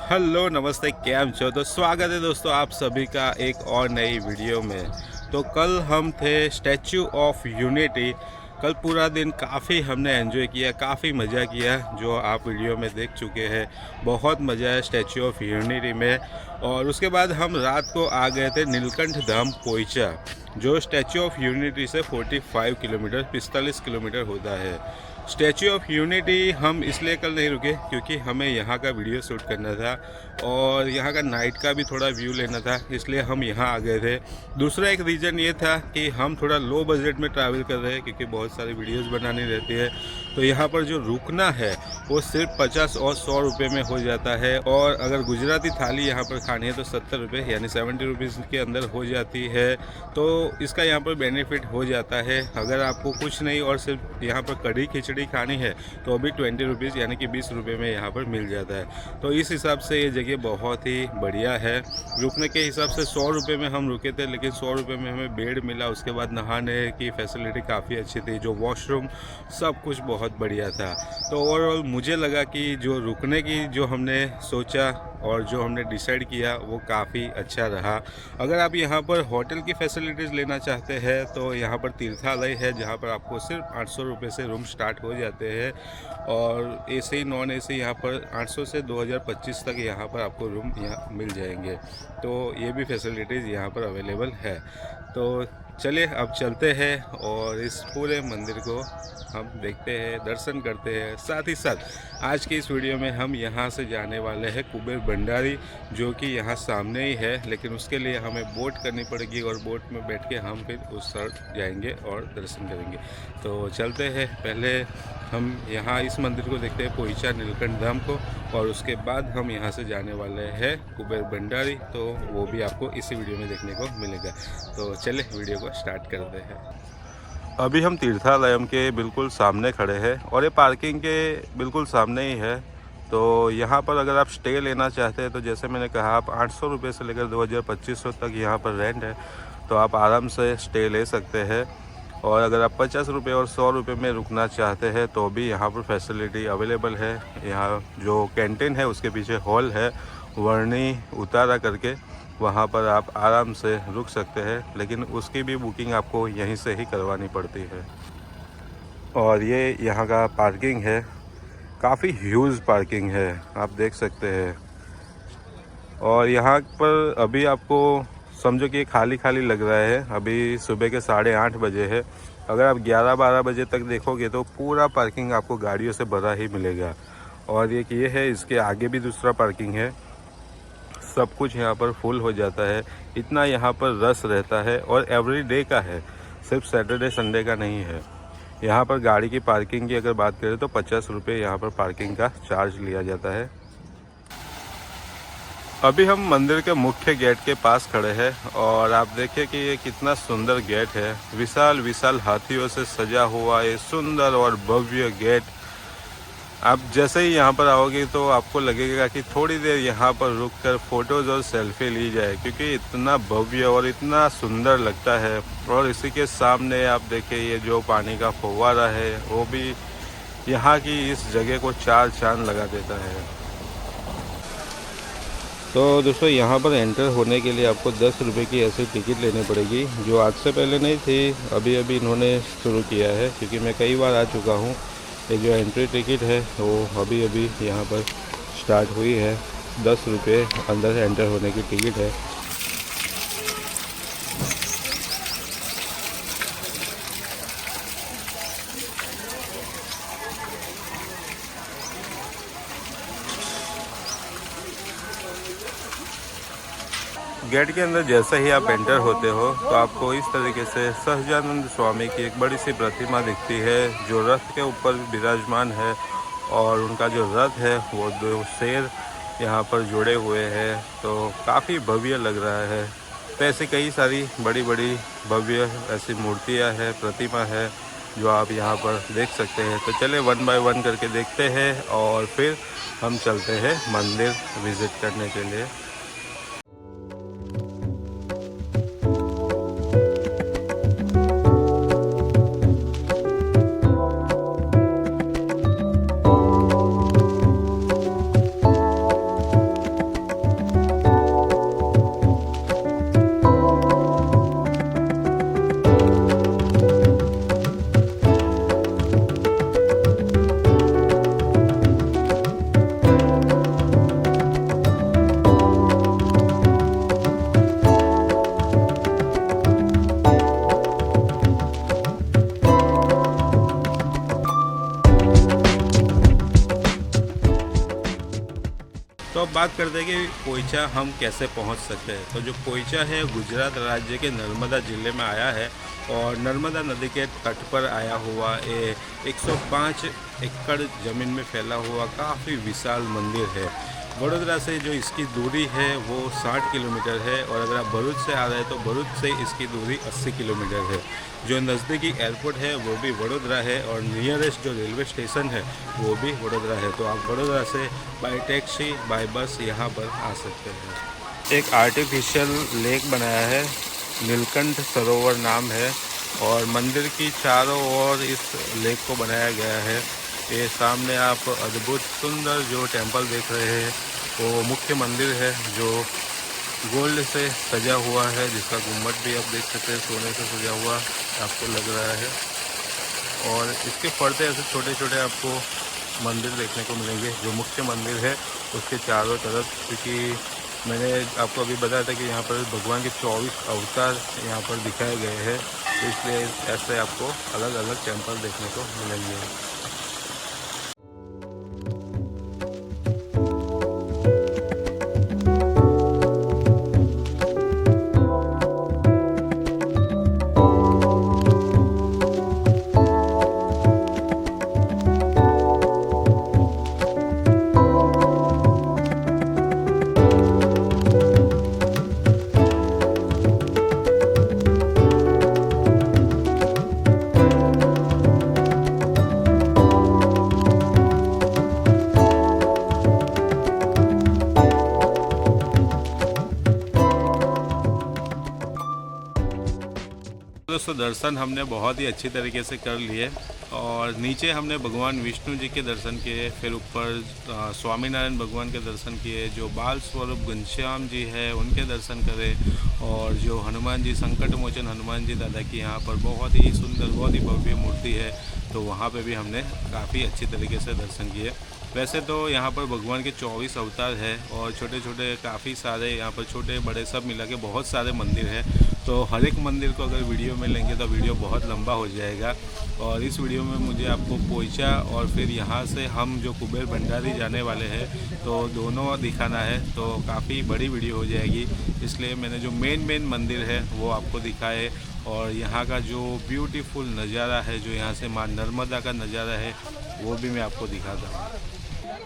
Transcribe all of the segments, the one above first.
Hello नमस्ते cam छो। तो स्वागत है दोस्तों आप सभी का एक और नई वीडियो में। तो कल हम थे स्टैचू ऑफ यूनिटी। कल पूरा दिन काफ़ी हमने एंजॉय किया, काफ़ी मज़ा किया, जो आप वीडियो में देख चुके हैं। बहुत मज़ा है स्टैचू ऑफ यूनिटी में। और उसके बाद हम रात को आ गए थे नीलकंठ धाम पोइचा, जो स्टैचू ऑफ यूनिटी से 45 किलोमीटर 45 किलोमीटर होता है। स्टैचू ऑफ यूनिटी हम इसलिए कल नहीं रुके क्योंकि हमें यहाँ का वीडियो शूट करना था और यहाँ का नाइट का भी थोड़ा व्यू लेना था, इसलिए हम यहाँ आ गए थे। दूसरा एक रीज़न ये था कि हम थोड़ा लो बजट में ट्रैवल कर रहे हैं क्योंकि बहुत सारी वीडियोस बनानी रहती है। तो यहाँ पर जो रुकना है वो सिर्फ 50 और 100 रुपये में हो जाता है। और अगर गुजराती थाली यहाँ पर खानी है तो 70 रुपये यानी 70 रुपीज़ के अंदर हो जाती है। तो इसका यहाँ पर बेनिफिट हो जाता है। अगर आपको कुछ नहीं और सिर्फ यहाँ पर कढ़ी खिचड़ी खानी है तो अभी 20 रुपीज़ यानी कि 20 रुपये में यहाँ पर मिल जाता है। तो इस हिसाब से ये जगह बहुत ही बढ़िया है। रुकने के हिसाब से 100 रुपये में हम रुके थे, लेकिन 100 रुपये में हमें बेड मिला। उसके बाद नहाने की फैसिलिटी काफ़ी अच्छी थी, जो वॉशरूम सब कुछ बहुत बढ़िया था। तो ओवरऑल मुझे लगा कि जो रुकने की जो हमने सोचा और जो हमने डिसाइड किया वो काफ़ी अच्छा रहा। अगर आप यहाँ पर होटल की फैसिलिटीज़ लेना चाहते हैं तो यहाँ पर तीर्थालय है, जहाँ पर आपको सिर्फ 800 रुपये से रूम स्टार्ट हो जाते हैं। और एसी नॉन एसी यहाँ पर 800 से 2025 तक यहाँ पर आपको रूम यहाँ मिल जाएंगे। तो ये भी फैसिलिटीज़ यहाँ पर अवेलेबल है। तो चलिए अब चलते हैं और इस पूरे मंदिर को हम देखते हैं, दर्शन करते हैं। साथ ही साथ आज की इस वीडियो में हम यहाँ से जाने वाले हैं कुबेर भंडारी, जो कि यहाँ सामने ही है, लेकिन उसके लिए हमें बोट करनी पड़ेगी और बोट में बैठ के हम फिर उस साइड जाएंगे और दर्शन करेंगे। तो चलते हैं, पहले हम यहाँ इस मंदिर को देखते हैं, पोइचा नीलकंठ धाम को, और उसके बाद हम यहाँ से जाने वाले हैं कुबेर भंडारी। तो वो भी आपको इसी वीडियो में देखने को मिलेगा। तो चलिए वीडियो को स्टार्ट करते हैं। अभी हम तीर्थालयम के बिल्कुल सामने खड़े हैं और ये पार्किंग के बिल्कुल सामने ही है। तो यहाँ पर अगर आप स्टे लेना चाहते हैं तो जैसे मैंने कहा, आप 800 रुपये से लेकर 2025 तक यहाँ पर रेंट है, तो आप आराम से स्टे ले सकते हैं। और अगर आप 50 रुपये और 100 रुपये में रुकना चाहते हैं तो भी यहाँ पर फैसिलिटी अवेलेबल है। यहाँ जो कैंटीन है उसके पीछे हॉल है, वर्णी उतारा करके, वहाँ पर आप आराम से रुक सकते हैं, लेकिन उसकी भी बुकिंग आपको यहीं से ही करवानी पड़ती है। और ये यहाँ का पार्किंग है, काफ़ी ह्यूज पार्किंग है, आप देख सकते हैं। और यहाँ पर अभी आपको समझो कि खाली खाली लग रहा है। अभी सुबह के 8:30 बजे है। अगर आप 11-12 बजे तक देखोगे तो पूरा पार्किंग आपको गाड़ियों से भरा ही मिलेगा। और एक ये है, इसके आगे भी दूसरा पार्किंग है। सब कुछ यहाँ पर फुल हो जाता है, इतना यहाँ पर रश रहता है। और एवरी डे का है, सिर्फ सैटरडे संडे का नहीं है। यहाँ पर गाड़ी की पार्किंग की अगर बात करें तो 50 रुपये यहाँ पर पार्किंग का चार्ज लिया जाता है। अभी हम मंदिर के मुख्य गेट के पास खड़े हैं और आप देखिए कि ये कितना सुंदर गेट है। विशाल विशाल हाथियों से सजा हुआ ये सुंदर और भव्य गेट। आप जैसे ही यहाँ पर आओगे तो आपको लगेगा कि थोड़ी देर यहाँ पर रुककर फ़ोटोज़ और सेल्फी ली जाए, क्योंकि इतना भव्य और इतना सुंदर लगता है। और इसी के सामने आप देखिए ये जो पानी का फव्वारा है वो भी यहाँ की इस जगह को चार चांद लगा देता है। तो दोस्तों यहाँ पर एंटर होने के लिए आपको 10 रुपये की ऐसी टिकट लेनी पड़ेगी, जो आज से पहले नहीं थी, अभी अभी इन्होंने शुरू किया है। क्योंकि मैं कई बार आ चुका हूँ। ये जो एंट्री टिकट है वो अभी अभी यहाँ पर स्टार्ट हुई है। 10 रुपये अंदर एंटर होने की टिकट है। गेट के अंदर जैसे ही आप एंटर होते हो तो आपको इस तरीके से सहजानंद स्वामी की एक बड़ी सी प्रतिमा दिखती है, जो रथ के ऊपर विराजमान है। और उनका जो रथ है वो 2 शेर यहाँ पर जुड़े हुए हैं। तो काफ़ी भव्य लग रहा है। तो ऐसी कई सारी बड़ी बड़ी भव्य ऐसी मूर्तियाँ हैं, प्रतिमा है, जो आप यहाँ पर देख सकते हैं। तो चले 1 बाय 1 करके देखते हैं और फिर हम चलते हैं मंदिर विज़िट करने के लिए। तो अब बात करते हैं कि पोइचा हम कैसे पहुंच सकते हैं। तो जो पोइचा है गुजरात राज्य के नर्मदा ज़िले में आया है और नर्मदा नदी के तट पर आया हुआ ये 105 एकड़ ज़मीन में फैला हुआ काफ़ी विशाल मंदिर है। वडोदरा से जो इसकी दूरी है वो 60 किलोमीटर है और अगर आप भरूच से आ रहे हैं तो भरूच से इसकी दूरी 80 किलोमीटर है। जो नज़दीकी एयरपोर्ट है वो भी वडोदरा है और नियरेस्ट जो रेलवे स्टेशन है वो भी वडोदरा है। तो आप वडोदरा से बाय टैक्सी बाय बस यहाँ पर आ सकते हैं। एक आर्टिफिशियल लेक बनाया है, नीलकंठ सरोवर नाम है और मंदिर की चारों ओर इस लेक को बनाया गया है। ये सामने आप अद्भुत सुंदर जो टेंपल देख रहे हैं वो मुख्य मंदिर है जो गोल्ड से सजा हुआ है, जिसका गुम्बद भी आप देख सकते हैं सोने से सजा हुआ आपको लग रहा है। और इसके फर्दे ऐसे छोटे छोटे आपको मंदिर देखने को मिलेंगे जो मुख्य मंदिर है उसके चारों तरफ, क्योंकि मैंने आपको अभी बताया था कि यहाँ पर भगवान के 24 अवतार यहाँ पर दिखाए गए हैं, तो इसलिए ऐसे आपको अलग अलग टेंपल देखने को मिलेंगे। दोस्तों दर्शन हमने बहुत ही अच्छी तरीके से कर लिए और नीचे हमने भगवान विष्णु जी के दर्शन किए, फिर ऊपर स्वामीनारायण भगवान के दर्शन किए, जो बाल स्वरूप घनश्याम जी है उनके दर्शन करें और जो हनुमान जी संकट मोचन हनुमान जी दादा की यहाँ पर बहुत ही सुंदर बहुत ही भव्य मूर्ति है, तो वहाँ पे भी हमने काफ़ी अच्छी तरीके से दर्शन किए। वैसे तो यहाँ पर भगवान के 24 अवतार है और छोटे छोटे काफ़ी सारे यहाँ पर छोटे बड़े सब मिला के बहुत सारे मंदिर हैं, तो हर एक मंदिर को अगर वीडियो में लेंगे तो वीडियो बहुत लंबा हो जाएगा। और इस वीडियो में मुझे आपको पोइचा और फिर यहाँ से हम जो कुबेर भंडारी जाने वाले हैं तो दोनों दिखाना है, तो काफ़ी बड़ी वीडियो हो जाएगी, इसलिए मैंने जो मेन मंदिर है वो आपको दिखाए और यहाँ का जो ब्यूटीफुल नज़ारा है, जो यहाँ से माँ नर्मदा का नज़ारा है वो भी मैं आपको दिखाता हूँ।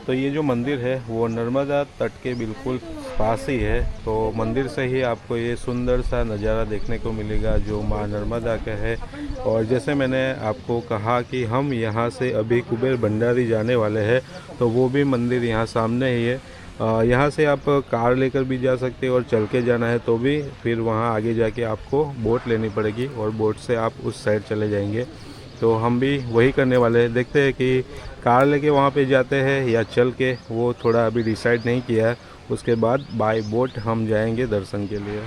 तो ये जो मंदिर है वो नर्मदा तट के बिल्कुल पास ही है, तो मंदिर से ही आपको ये सुंदर सा नज़ारा देखने को मिलेगा जो माँ नर्मदा का है। और जैसे मैंने आपको कहा कि हम यहाँ से अभी कुबेर भंडारी जाने वाले हैं, तो वो भी मंदिर यहाँ सामने ही है। यहाँ से आप कार लेकर भी जा सकते हैं और चल के जाना है तो भी फिर वहाँ आगे जाके आपको बोट लेनी पड़ेगी और बोट से आप उस साइड चले जाएंगे। तो हम भी वही करने वाले हैं, देखते हैं कि कार लेके वहाँ पे जाते हैं या चल के, वो थोड़ा अभी डिसाइड नहीं किया है। उसके बाद बाय बोट हम जाएंगे दर्शन के लिए।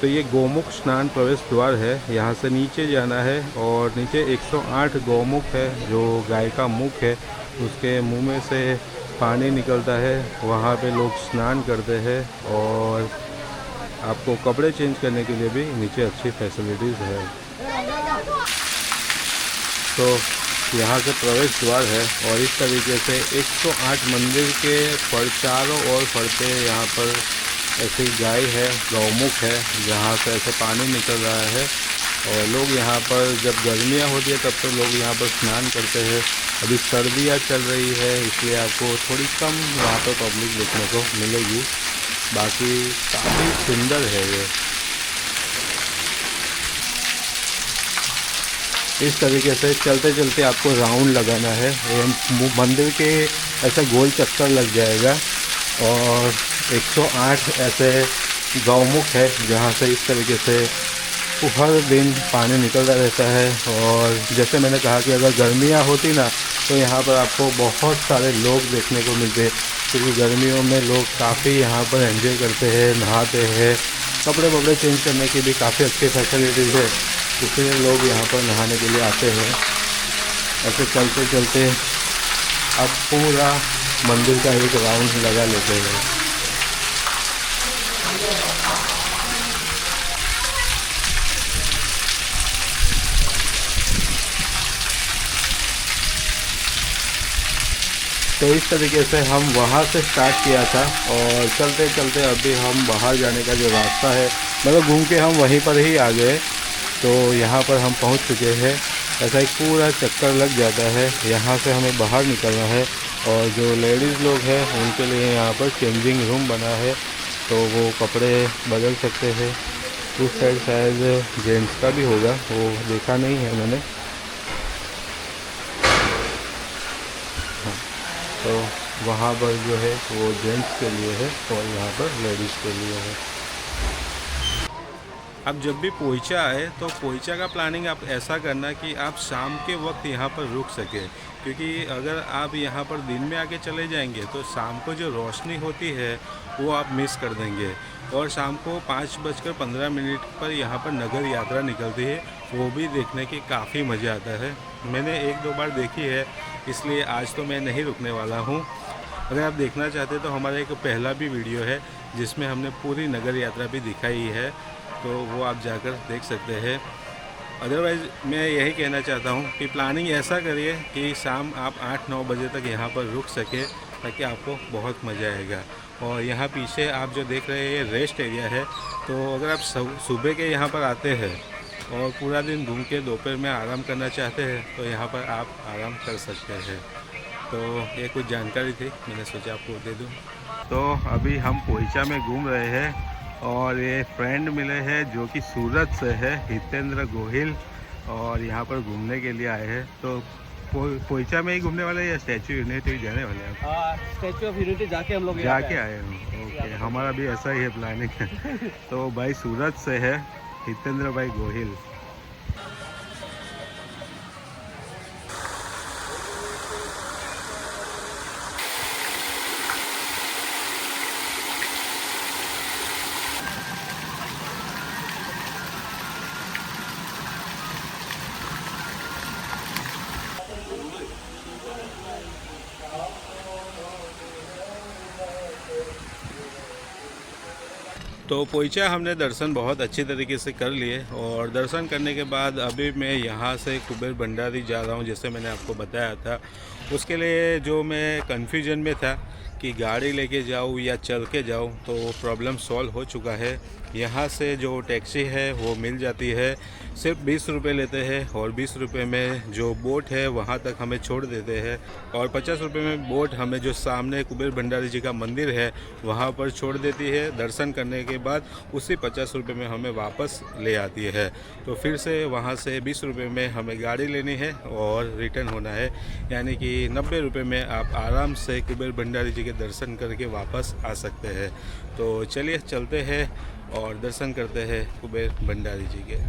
तो ये गौमुख स्नान प्रवेश द्वार है, यहाँ से नीचे जाना है और नीचे 108 गौमुख है जो गाय का मुख है, उसके मुंह में से पानी निकलता है, वहाँ पे लोग स्नान करते हैं और आपको कपड़े चेंज करने के लिए भी नीचे अच्छी फैसिलिटीज़ है। तो यहाँ से प्रवेश द्वार है और इस तरीके से 108 मंदिर के चारों ओर फरते यहाँ पर ऐसी गाय है, गौमुख है, जहाँ से ऐसे पानी निकल रहा है और लोग यहाँ पर जब गर्मियाँ होती है तब तो लोग यहाँ पर स्नान करते हैं। अभी सर्दियाँ चल रही है इसलिए आपको थोड़ी कम यहाँ पर पब्लिक देखने को मिलेगी, बाकी काफ़ी सुंदर है ये। इस तरीके से चलते चलते आपको राउंड लगाना है, मंदिर के ऐसे गोल चक्कर लग जाएगा और 108 ऐसे गौमुख है जहाँ से इस तरीके से हर दिन पानी निकलता रहता है। और जैसे मैंने कहा कि अगर गर्मियाँ होती ना तो यहाँ पर आपको बहुत सारे लोग देखने को मिलते, क्योंकि गर्मियों में लोग काफ़ी यहाँ पर एंजॉय करते हैं, नहाते हैं, कपड़े चेंज करने की भी काफ़ी अच्छी फैसिलिटीज़ है, इसलिए लोग यहाँ पर नहाने के लिए आते हैं। ऐसे चलते चलते अब पूरा मंदिर का एक राउंड लगा लेते हैं। तो इस तरीके से हम वहाँ से स्टार्ट किया था और चलते चलते अभी हम बाहर जाने का जो रास्ता है मतलब घूम के हम वहीं पर ही आ गए। तो यहाँ पर हम पहुँच चुके हैं। ऐसा एक पूरा चक्कर लग जाता है। यहाँ से हमें बाहर निकलना है और जो लेडीज़ लोग हैं उनके लिए यहाँ पर चेंजिंग रूम बना है, तो वो कपड़े बदल सकते हैं। उस साइड शायद जेंट्स का भी होगा, वो देखा नहीं है मैंने। तो वहाँ पर जो है वो जेंट्स के लिए है और यहाँ पर लेडीज़ के लिए है। अब जब भी पोइचा आए तो पोइचा का प्लानिंग आप ऐसा करना कि आप शाम के वक्त यहाँ पर रुक सके, क्योंकि अगर आप यहाँ पर दिन में आके चले जाएंगे तो शाम को जो रोशनी होती है वो आप मिस कर देंगे। और शाम को 5:15 पर यहाँ पर नगर यात्रा निकलती है, वो भी देखने की काफ़ी मज़ा आता है। मैंने 1-2 बार देखी है, इसलिए आज तो मैं नहीं रुकने वाला हूँ। अगर आप देखना चाहते तो हमारा एक पहला भी वीडियो है जिसमें हमने पूरी नगर यात्रा भी दिखाई है, तो वो आप जाकर देख सकते हैं। अदरवाइज़ मैं यही कहना चाहता हूँ कि प्लानिंग ऐसा करिए कि शाम आप 8-9 बजे तक यहाँ पर रुक सके, ताकि आपको बहुत मज़ा आएगा। और यहाँ पीछे आप जो देख रहे हैं ये रेस्ट एरिया है, तो अगर आप सुबह के यहाँ पर आते हैं और पूरा दिन घूम के दोपहर में आराम करना चाहते हैं तो यहाँ पर आप आराम कर सकते हैं। तो ये कुछ जानकारी थी, मैंने सोचा आपको दे दूँ। तो अभी हम पोइचा में घूम रहे हैं और ये फ्रेंड मिले हैं जो कि सूरत से है, हितेंद्र गोहिल, और यहाँ पर घूमने के लिए आए हैं। तो पोइचा में ही घूमने वाले या स्टैचू यूनिटी जाने वाले हैं? स्टैचू ऑफ यूनिटी जाके हम लोग जाके आए हैं। ओके, हमारा भी ऐसा ही है प्लानिंग। तो भाई सूरत से है हितेंद्र भाई गोहिल। तो पोइचा हमने दर्शन बहुत अच्छी तरीके से कर लिए और दर्शन करने के बाद अभी मैं यहाँ से कुबेर भंडारी जा रहा हूँ, जैसे मैंने आपको बताया था। उसके लिए जो मैं कन्फ्यूजन में था कि गाड़ी लेके जाऊँ या चल के जाऊँ, तो प्रॉब्लम सॉल्व हो चुका है। यहाँ से जो टैक्सी है वो मिल जाती है, सिर्फ 20 रुपये लेते हैं और 20 रुपये में जो बोट है वहाँ तक हमें छोड़ देते हैं, और 50 रुपये में बोट हमें जो सामने कुबेर भंडारी जी का मंदिर है वहाँ पर छोड़ देती है। दर्शन करने के बाद उसी 50 रुपये में हमें वापस ले आती है। तो फिर से वहाँ से 20 रुपये में हमें गाड़ी लेनी है और रिटर्न होना है, यानी कि 90 रुपये में आप आराम से कुबेर भंडारी जी के दर्शन करके वापस आ सकते हैं। तो चलिए चलते हैं और दर्शन करते हैं कुबेर भंडारी जी के।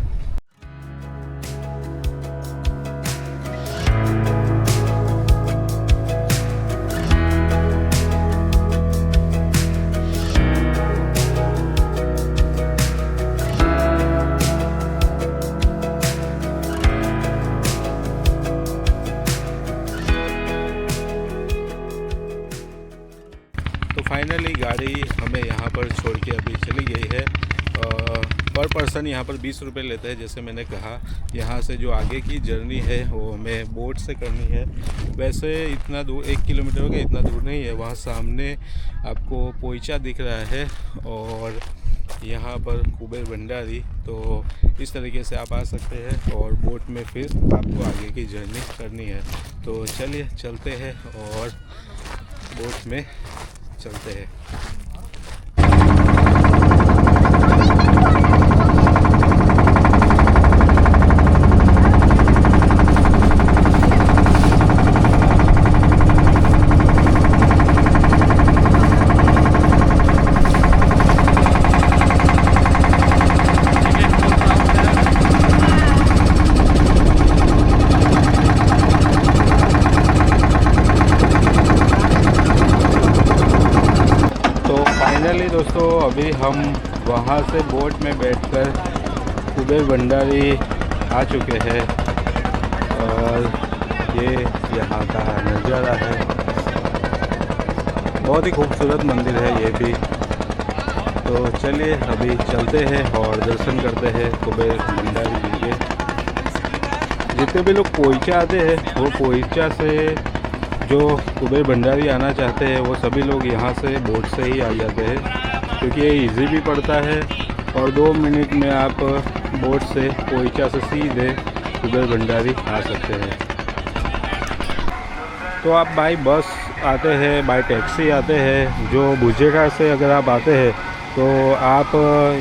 फाइनली गाड़ी हमें यहाँ पर छोड़ के अभी चली गई है। पर पर्सन यहाँ पर 20 रुपये लेते हैं। जैसे मैंने कहा, यहाँ से जो आगे की जर्नी है वो हमें बोट से करनी है। वैसे इतना दूर 1 किलोमीटर हो गया, इतना दूर नहीं है। वहाँ सामने आपको पोइचा दिख रहा है और यहाँ पर कुबेर भंडारी। तो इस तरीके से आप आ सकते हैं और बोट में फिर आपको आगे की जर्नी करनी है। तो चलिए चलते हैं और बोट में चलते हैं। फाइनली दोस्तों अभी हम वहाँ से बोट में बैठकर कुबेर भंडारी आ चुके हैं और ये यहाँ का नज़ारा है। बहुत ही खूबसूरत मंदिर है ये भी। तो चलिए अभी चलते हैं और दर्शन करते हैं कुबेर भंडारी जी के। जितने भी लोग पोइचा आते हैं वो पोइचा से जो कुबेर भंडारी आना चाहते हैं वो सभी लोग यहाँ से बोट से ही आ जाते हैं, क्योंकि ये इजी भी पड़ता है और 2 मिनट में आप बोट से पोइचा से सीधे कुबेर भंडारी आ सकते हैं। तो आप बाई बस आते हैं, बाई टैक्सी आते हैं, जो भुजेगा से अगर आप आते हैं तो आप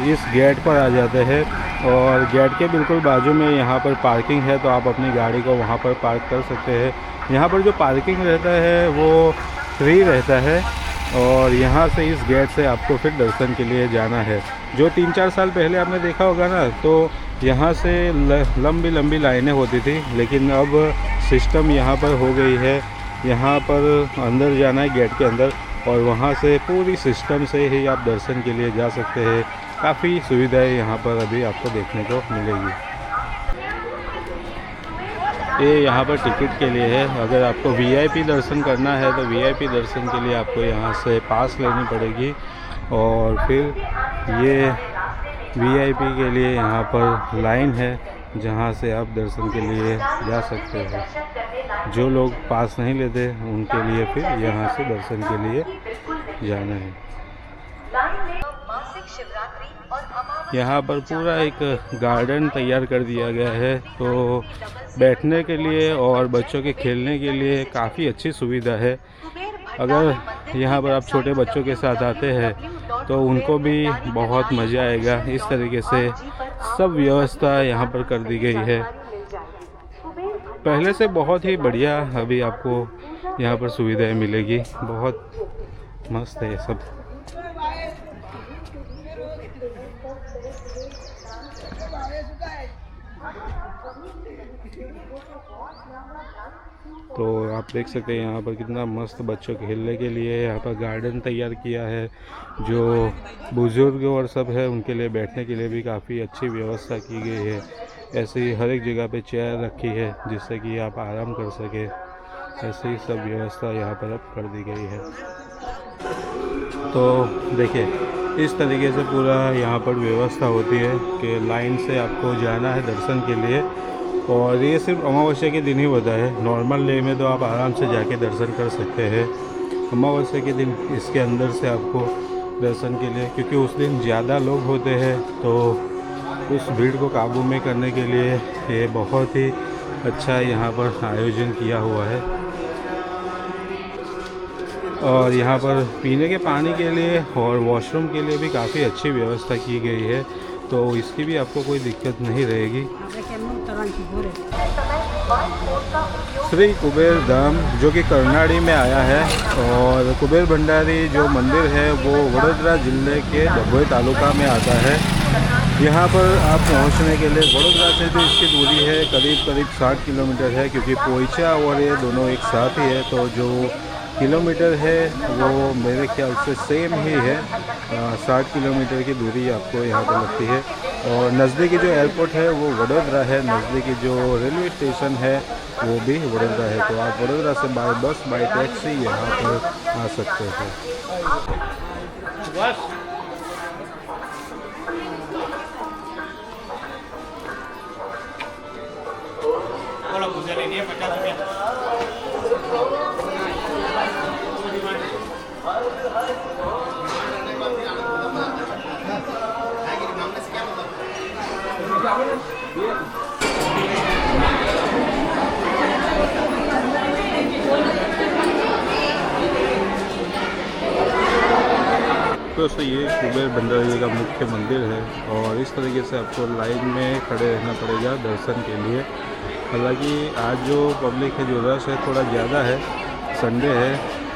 इस गेट पर आ जाते हैं और गेट के बिल्कुल बाजू में यहाँ पर पार्किंग है, तो आप अपनी गाड़ी को वहाँ पर पार्क कर सकते हैं। यहाँ पर जो पार्किंग रहता है वो फ्री रहता है और यहाँ से इस गेट से आपको फिर दर्शन के लिए जाना है। जो 3-4 साल पहले आपने देखा होगा ना, तो यहाँ से लंबी लंबी लाइनें होती थी, लेकिन अब सिस्टम यहाँ पर हो गई है। यहाँ पर अंदर जाना है गेट के अंदर और वहाँ से पूरी सिस्टम से ही आप दर्शन के लिए जा सकते हैं। काफ़ी सुविधाएं यहाँ पर अभी आपको देखने को मिलेगी। ये यहाँ पर टिकट के लिए है। अगर आपको वीआईपी दर्शन करना है तो वीआईपी दर्शन के लिए आपको यहाँ से पास लेनी पड़ेगी और फिर ये वीआईपी के लिए यहाँ पर लाइन है जहाँ से आप दर्शन के लिए जा सकते हैं। जो लोग पास नहीं लेते उनके लिए फिर यहाँ से दर्शन के लिए जाना है। यहाँ पर पूरा एक गार्डन तैयार कर दिया गया है, तो बैठने के लिए और बच्चों के खेलने के लिए काफ़ी अच्छी सुविधा है। अगर यहाँ पर आप छोटे बच्चों के साथ आते हैं तो उनको भी बहुत मज़ा आएगा। इस तरीके से सब व्यवस्था यहाँ पर कर दी गई है। पहले से बहुत ही बढ़िया अभी आपको यहाँ पर सुविधाएं मिलेगी। बहुत मस्त है ये सब। तो आप देख सकते हैं यहाँ पर कितना मस्त बच्चों के खेलने के लिए यहाँ पर गार्डन तैयार किया है। जो बुजुर्ग और सब है उनके लिए बैठने के लिए भी काफ़ी अच्छी व्यवस्था की गई है। ऐसे ही हर एक जगह पे चेयर रखी है जिससे कि आप आराम कर सके। ऐसे ही सब व्यवस्था यहाँ पर अब कर दी गई है। तो देखिए इस तरीके से पूरा यहाँ पर व्यवस्था होती है कि लाइन से आपको जाना है दर्शन के लिए। और ये सिर्फ अमावस्या के दिन ही होता है। नॉर्मल डे में तो आप आराम से जाके दर्शन कर सकते हैं। अमावस्या के दिन इसके अंदर से आपको दर्शन के लिए, क्योंकि उस दिन ज़्यादा लोग होते हैं, तो उस भीड़ को काबू में करने के लिए ये बहुत ही अच्छा यहाँ पर आयोजन किया हुआ है। और यहाँ पर पीने के पानी के लिए और वॉशरूम के लिए भी काफ़ी अच्छी व्यवस्था की गई है, तो इसकी भी आपको कोई दिक्कत नहीं रहेगी। श्री कुबेर धाम जो कि कर्नाड़ी में आया है, और कुबेर भंडारी जो मंदिर है वो वडोदरा जिले के डभोई तालुका में आता है। यहाँ पर आप पहुँचने के लिए वडोदरा से जो इसकी दूरी है करीब 60 किलोमीटर है, क्योंकि पोइचा और ये दोनों एक साथ ही है। तो जो किलोमीटर है वो मेरे ख्याल से सेम ही है। 60 किलोमीटर की दूरी आपको यहाँ पर लगती है। और नज़दीकी जो एयरपोर्ट है वो वडोदरा है, नज़दीकी जो रेलवे स्टेशन है वो भी वडोदरा है। तो आप वडोदरा से बाय बस बाय टैक्सी यहाँ पर आ सकते हैं। दोस्तों ये कुबेर भंडारी जी का मुख्य मंदिर है, और इस तरीके से आपको लाइन में खड़े रहना पड़ेगा दर्शन के लिए। हालांकि आज जो पब्लिक है, जो रश है थोड़ा ज़्यादा है, संडे है।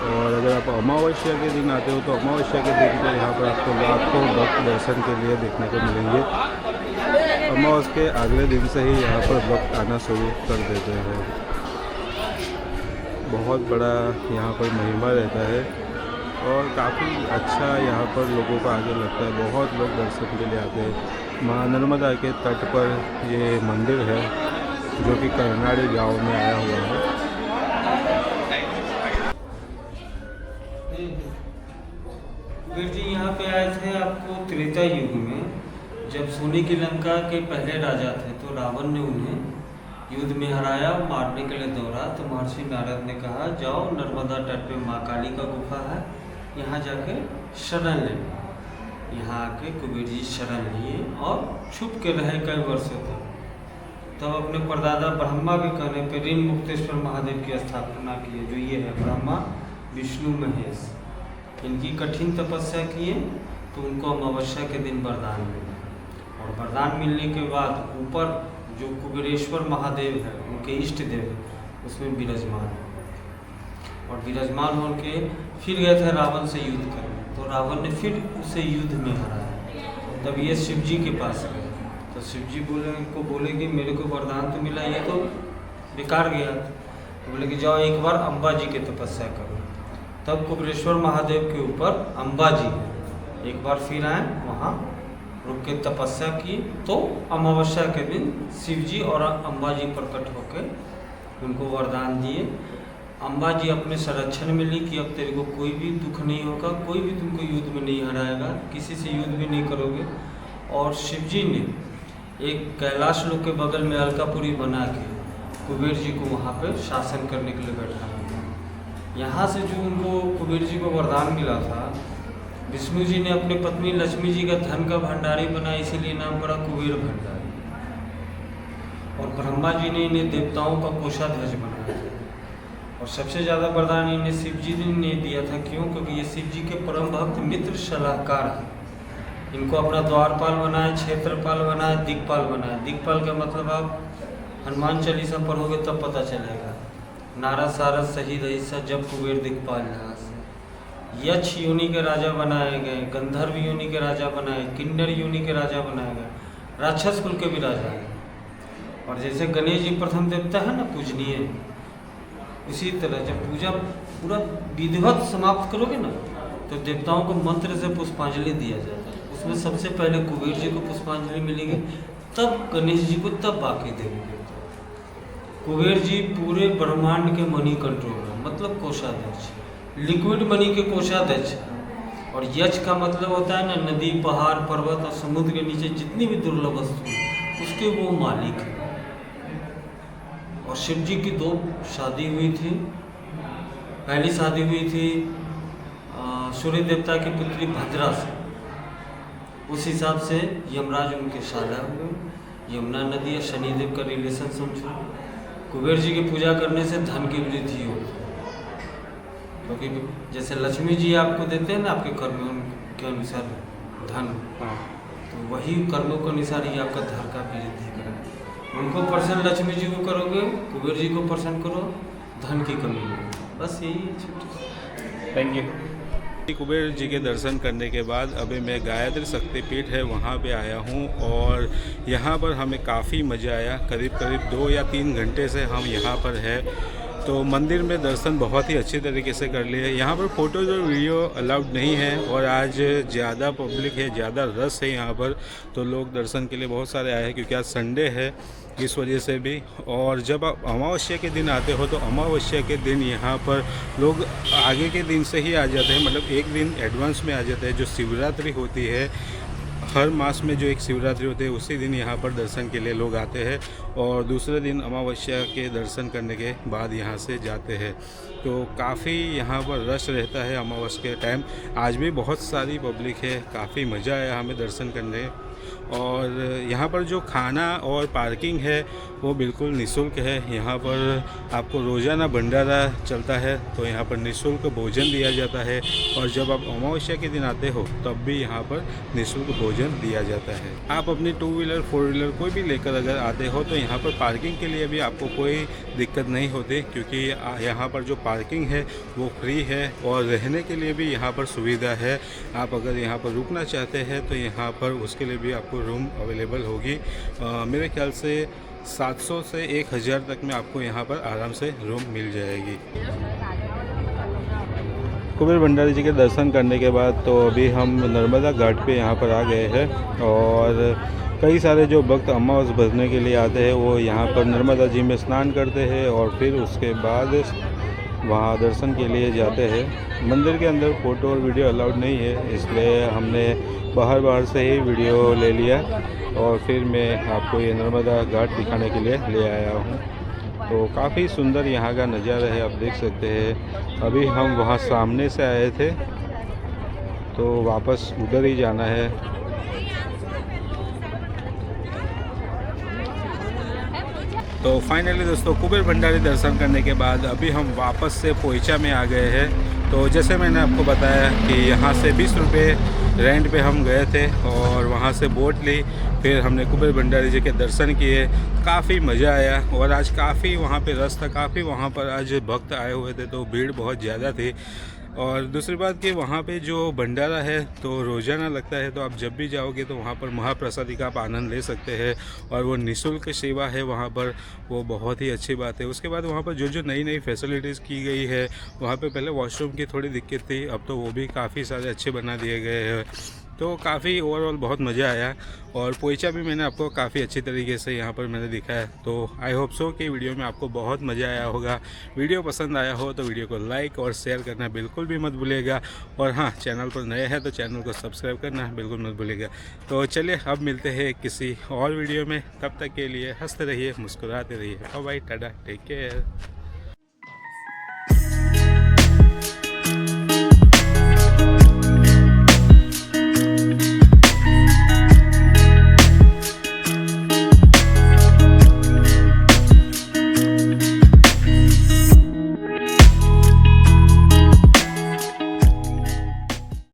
और अगर आप अमावस्या के दिन आते हो तो अमावस्या के दिन पर यहाँ पर आपको लाखों भक्त दर्शन के लिए देखने को मिलेंगे। अमावस्या के अगले दिन से ही यहाँ पर भक्त आना शुरू कर देते हैं। बहुत बड़ा यहाँ पर महिमा रहता है और काफ़ी अच्छा यहाँ पर लोगों का आगे लगता है। बहुत लोग दर्शन के लिए आते हैं। माँ नर्मदा के तट पर ये मंदिर है जो कि कर्नाड़ी गांव में आया हुआ है। कुबेर जी यहाँ पे आए थे आपको त्रेता युग में, जब सोने की लंका के पहले राजा थे तो रावण ने उन्हें युद्ध में हराया, मारने के लिए दौड़ा, तो महर्षि नारद ने कहा जाओ नर्मदा तट पे माँ काली का गुफा है, यहाँ जाके शरण ले। यहाँ आके कुबेर जी शरण लिए और छुप के रहे कई वर्षों तक। तब अपने परदादा ब्रह्मा के कहने पर ऋण मुक्तेश्वर महादेव की स्थापना की, जो ये है ब्रह्मा विष्णु महेश। इनकी कठिन तपस्या किए तो उनको अमावस्या के दिन वरदान मिला, और वरदान मिलने के बाद ऊपर जो कुबेरेश्वर महादेव है उनके इष्ट देव उसमें विराजमान है। और विराजमान होकर फिर गए थे रावण से युद्ध करने, तो रावण ने फिर उसे युद्ध में हराया। तब ये शिव जी के पास गए, तो शिव जी बोले कि मेरे को वरदान तो मिला, ये तो बेकार गया। तो बोले कि जाओ एक बार अम्बा जी की तपस्या करो। तब कुबेरेश्वर महादेव के ऊपर अम्बा जी एक बार फिर आए, वहाँ रुक के तपस्या की, तो अमावस्या के दिन शिव जी और अम्बा जी प्रकट होकर उनको वरदान दिए। अम्बा जी अपने संरक्षण में ली कि अब तेरे को कोई भी दुख नहीं होगा, कोई भी तुमको युद्ध में नहीं हराएगा, किसी से युद्ध भी नहीं करोगे। और शिव जी ने एक कैलाश लोक के बगल में अलकापुरी बना के कुबेर जी को वहाँ पे शासन करने के लिए बैठा। यहाँ से जो उनको कुबेर जी को वरदान मिला था, विष्णु जी ने अपनी पत्नी लक्ष्मी जी का धन का भंडारी बनाया, इसीलिए नाम पड़ा कुबेर भंडारी। और ब्रह्मा जी ने इन्हें देवताओं का कोषाध्यक्ष बनाया था। और सबसे ज़्यादा वरदान इन्हें शिव जी ने दिया था। क्यों? क्योंकि ये शिव जी के परम भक्त मित्र सलाहकार हैं। इनको अपना द्वारपाल बनाए, क्षेत्रपाल बनाए, दिक्पाल बनाए। दिक्पाल का मतलब आप हनुमान चालीसा पढ़ोगे तब पता चलेगा। नारद सारद सहित ऐसा जब कुबेर दिक्पाल यहाँ से यक्ष योनि के राजा बनाए गए, गंधर्व योनि के राजा बनाए, किन्नर योनि के राजा बनाए गए, राक्षस कुल के भी राजा हैं। और जैसे गणेश जी प्रथम देवता है ना पूजनीय, उसी तरह जब पूजा पूरा विधिवत समाप्त करोगे ना, तो देवताओं को मंत्र से पुष्पांजलि दिया जाता है। उसमें सबसे पहले कुबेर जी को पुष्पांजलि मिलेगी, तब गणेश जी को, तब बाकी देवता। कुबेर जी पूरे ब्रह्मांड के मनी कंट्रोलर, मतलब कोषाध्यक्ष, लिक्विड मनी के कोषाध्यक्ष। और यक्ष का मतलब होता है ना नदी, पहाड़, पर्वत और समुद्र के नीचे जितनी भी दुर्लभ वस्तु उसके वो मालिक है। और शिव जी की 2 शादी हुई थी। पहली शादी हुई थी सूर्य देवता की पुत्री भद्रा से। उस हिसाब से यमराज उनके शाला हुए। यमुना नदी या शनिदेव का रिलेशन समझो। कुबेर जी की पूजा करने से धन की वृद्धि होती है, क्योंकि जैसे लक्ष्मी जी आपको देते हैं ना आपके कर्मों के अनुसार धन, तो वही कर्मों के अनुसार ही आपका धन का वृद्धि करेगा। उनको प्रसन्न लक्ष्मी जी को करोगे, कुबेर जी को प्रसन्न करो, धन की कमी नहीं। बस यही है छोटी। Thank you. कुबेर जी के दर्शन करने के बाद अभी मैं गायत्री शक्तिपीठ है वहाँ पे आया हूँ, और यहाँ पर हमें काफ़ी मज़ा आया। करीब 2 या 3 घंटे से हम यहाँ पर है। तो मंदिर में दर्शन बहुत ही अच्छी तरीके से कर लिए। यहाँ पर फ़ोटोज़ और वीडियो अलाउड नहीं है, और आज ज़्यादा पब्लिक है, ज़्यादा रश है यहाँ पर, तो लोग दर्शन के लिए बहुत सारे आए हैं, क्योंकि आज संडे है इस वजह से भी। और जब आप अमावस्या के दिन आते हो तो अमावस्या के दिन यहाँ पर लोग आगे के दिन से ही आ जाते हैं, मतलब एक दिन एडवांस में आ जाते हैं। जो शिवरात्रि होती है, हर मास में जो एक शिवरात्रि होती है, उसी दिन यहाँ पर दर्शन के लिए लोग आते हैं, और दूसरे दिन अमावस्या के दर्शन करने के बाद यहाँ से जाते हैं। तो काफ़ी यहाँ पर रश रहता है अमावस्या के टाइम। आज भी बहुत सारी पब्लिक है, काफ़ी मज़ा आया हमें दर्शन करने। और यहाँ पर जो खाना और पार्किंग है वो बिल्कुल निःशुल्क है। यहाँ पर आपको रोज़ाना भंडारा चलता है, तो यहाँ पर निःशुल्क भोजन दिया जाता है। और जब आप अमावस्या के दिन आते हो तब भी यहाँ पर निःशुल्क भोजन दिया जाता है। आप अपनी 2 व्हीलर 4 व्हीलर कोई भी लेकर अगर आते हो तो यहाँ पर पार्किंग के लिए भी आपको कोई दिक्कत नहीं होती, क्योंकि यहाँ पर जो पार्किंग है वो फ्री है, और रहने के लिए भी यहाँ पर सुविधा है। आप अगर यहाँ पर रुकना चाहते हैं तो यहाँ पर उसके लिए भी आपको रूम अवेलेबल होगी। मेरे ख्याल से 700 से 1000 तक में आपको यहाँ पर आराम से रूम मिल जाएगी। कुबेर भंडारी जी के दर्शन करने के बाद तो अभी हम नर्मदा घाट पे यहाँ पर आ गए हैं, और कई सारे जो भक्त अमावस भरने के लिए आते हैं वो यहाँ पर नर्मदा जी में स्नान करते हैं, और फिर उसके बाद वहाँ दर्शन के लिए जाते हैं। मंदिर के अंदर फ़ोटो और वीडियो अलाउड नहीं है, इसलिए हमने बाहर से ही वीडियो ले लिया। और फिर मैं आपको ये नर्मदा घाट दिखाने के लिए ले आया हूँ। तो काफ़ी सुंदर यहाँ का नज़ारा है, आप देख सकते हैं। अभी हम वहाँ सामने से आए थे तो वापस उधर ही जाना है। तो फाइनली दोस्तों कुबेर भंडारी दर्शन करने के बाद अभी हम वापस से पोइचा में आ गए हैं। तो जैसे मैंने आपको बताया कि यहाँ से 20 रुपये रेंट पे हम गए थे और वहाँ से बोट ली, फिर हमने कुबेर भंडारी जी के दर्शन किए। काफ़ी मज़ा आया और आज काफ़ी वहाँ पे रश था, काफ़ी वहाँ पर आज भक्त आए हुए थे, तो भीड़ बहुत ज़्यादा थी। और दूसरी बात कि वहाँ पे जो भंडारा है तो रोज़ाना लगता है, तो आप जब भी जाओगे तो वहाँ पर महाप्रसादी का आप आनंद ले सकते हैं और वो निःशुल्क सेवा है वहाँ पर, वो बहुत ही अच्छी बात है। उसके बाद वहाँ पर जो जो नई नई फैसिलिटीज़ की गई है, वहाँ पे पहले वॉशरूम की थोड़ी दिक्कत थी, अब तो वो भी काफ़ी सारे अच्छे बना दिए गए हैं। तो काफ़ी ओवरऑल बहुत मज़ा आया और पोइचा भी मैंने आपको काफ़ी अच्छी तरीके से यहाँ पर मैंने दिखाया। तो आई होप सो कि वीडियो में आपको बहुत मज़ा आया होगा। वीडियो पसंद आया हो तो वीडियो को लाइक और शेयर करना बिल्कुल भी मत भूलिएगा। और हाँ, चैनल पर नए हैं तो चैनल को सब्सक्राइब करना बिल्कुल मत भूलिएगा। तो चलिए अब मिलते हैं किसी और वीडियो में, तब तक के लिए हंसते रहिए, मुस्कुराते रहिए। बाय बाय, टाटा, टेक केयर।